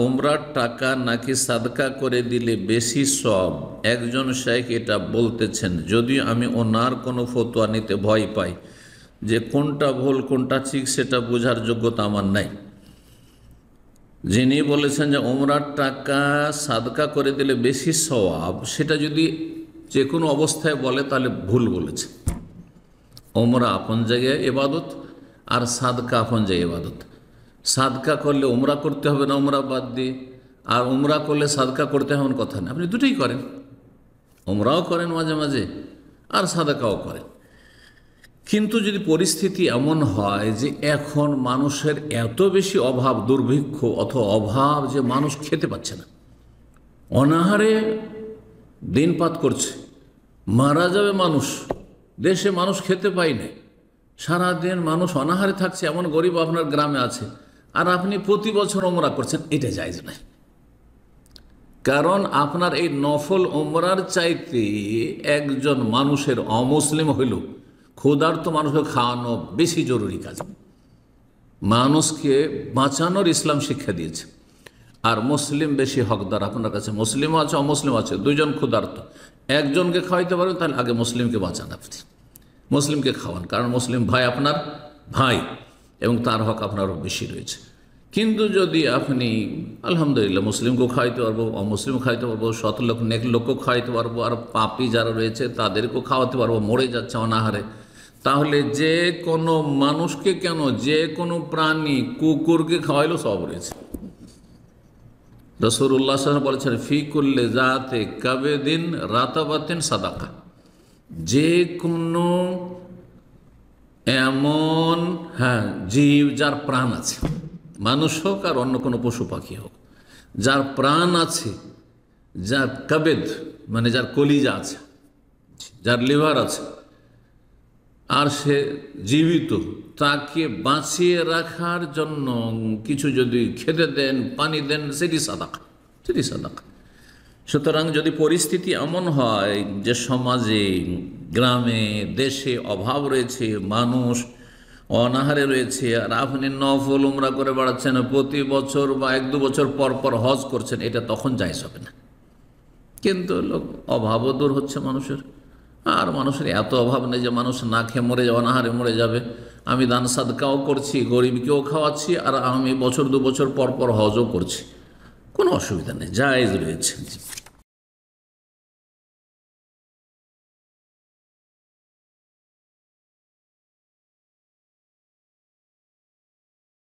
উমরার টাকা নাকি সাদকা করে দিলে বেশি সব, একজন শেখ এটা বলতেছেন। যদিও আমি ওনার কোনো ফতোয়া নিতে ভয় পাই, যে কোনটা ভুল কোনটা ঠিক সেটা বোঝার যোগ্যতা আমার নাই। যিনি বলেছেন যে উমরার টাকা সাদকা করে দিলে বেশি সওয়াব, সেটা যদি যে কোনো অবস্থায় বলে তাহলে ভুল বলেছে। উমরা আপন জায়গায় ইবাদত আর সাদকা আপন জায়গায় ইবাদত। সাদকা করলে উমরা করতে হবে না উমরা বাদ দিয়ে, আর উমরা করলে সাদকা করতে হবে কথা না। আপনি দুটোই করেন, উমরাও করেন মাঝে মাঝে আর সাদকাও করেন। কিন্তু যদি পরিস্থিতি এমন হয় যে এখন মানুষের এত বেশি অভাব, দুর্ভিক্ষ অথবা অভাব, যে মানুষ খেতে পাচ্ছে না, অনাহারে দিনপাত করছে, মারা যাবে মানুষ, দেশে মানুষ খেতে পায় না, সারাদিন মানুষ অনাহারে থাকছে, এমন গরিব আপনার গ্রামে আছে, আর আপনি প্রতি বছর ওমরা করছেন, এটা জায়েজ নয়। কারণ আপনার এই নফল ওমরার চাইতে একজন মানুষের অমুসলিম হইল ক্ষুধার্ত মানুষকে খাওয়ানো বেশি জরুরি কাজ। মানুষকে বাঁচানোর ইসলাম শিক্ষা দিয়েছে, আর মুসলিম বেশি হকদার আপনার কাছে। মুসলিমও আছে অমুসলিম আছে, দুইজন ক্ষুধার্ত, একজনকে খাওয়াইতে পারবেন, তাহলে আগে মুসলিমকে বাঁচান, আপনি মুসলিমকে খাওয়ান, কারণ মুসলিম ভাই আপনার ভাই এবং তার হক আপনারও বেশি রয়েছে। কিন্তু যদি আপনি আলহামদুলিল্লাহ মুসলিমকেও খাওয়াইতে পারবো, অমুসলিমও খাওয়াইতে পারবো, শত লোক নেক লোকও খাওয়াইতে পারবো, আর পাপি যারা রয়েছে তাদেরকেও খাওয়াতে পারবো, মরে যাচ্ছে অনাহারে, তাহলে যে কোনো মানুষকে কেন, যে কোনো প্রাণী, কুকুরকে খাওয়াইলেও সব রয়েছে। রাসূলুল্লাহ সাল্লাল্লাহু আলাইহি ওয়াসাল্লাম বলেছেন, ফি কুল্লি জাতে কাবেদিন রাতাবাতিন সাদাকা, যে কোনো এমন জীব যার প্রাণ আছে, মানুষ হোক আর অন্য কোনো পশু পাখি হোক, যার প্রাণ আছে, যার কাবেদ মানে যার কলিজা আছে, যার লিভার আছে, আর সে জীবিত, তাকে বাঁচিয়ে রাখার জন্য কিছু যদি খেতে দেন, পানি দেন, সেটি সাদাকা, সেটি সাদাকা। সুতরাং যদি পরিস্থিতি এমন হয় যে সমাজে, গ্রামে, দেশে অভাব রয়েছে, মানুষ অনাহারে রয়েছে, আর আপনি নফল উমরা করে বেড়াচ্ছেন, প্রতি বছর বা 1-2 বছর পর পর হজ করছেন, এটা তখন জায়েজ হবে না। কিন্তু লোক অভাবও দূর হচ্ছে মানুষের, আর মানুষের এত অভাব নেই যে মানুষ না খেয়ে মরে যাবে, অনাহারে মরে যাবে। আমি দান সাদকাও করছি, গরিবকেও খাওয়াচ্ছি, আর আমি বছর 2 বছর পর পর হজও করছি, কোনো অসুবিধা নেই, জায়েজ রয়েছে।